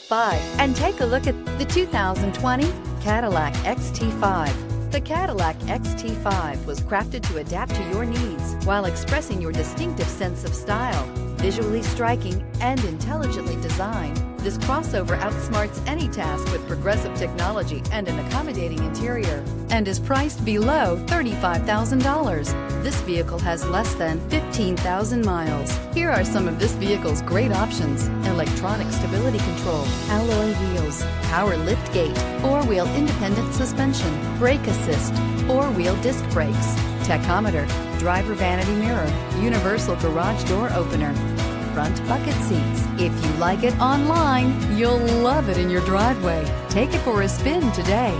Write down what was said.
by and take a look at the 2020 Cadillac XT5. The Cadillac XT5 was crafted to adapt to your needs while expressing your distinctive sense of style. Visually striking and intelligently designed, this crossover outsmarts any task with progressive technology and an accommodating interior, and is priced below $35,000. This vehicle has less than 15,000 miles. Here are some of this vehicle's great options: electronic stability control, alloy wheels, power liftgate, four-wheel independent suspension, brake assist, four-wheel disc brakes, tachometer, driver vanity mirror, universal garage door opener, front bucket seats. If you like it online, you'll love it in your driveway. Take it for a spin today.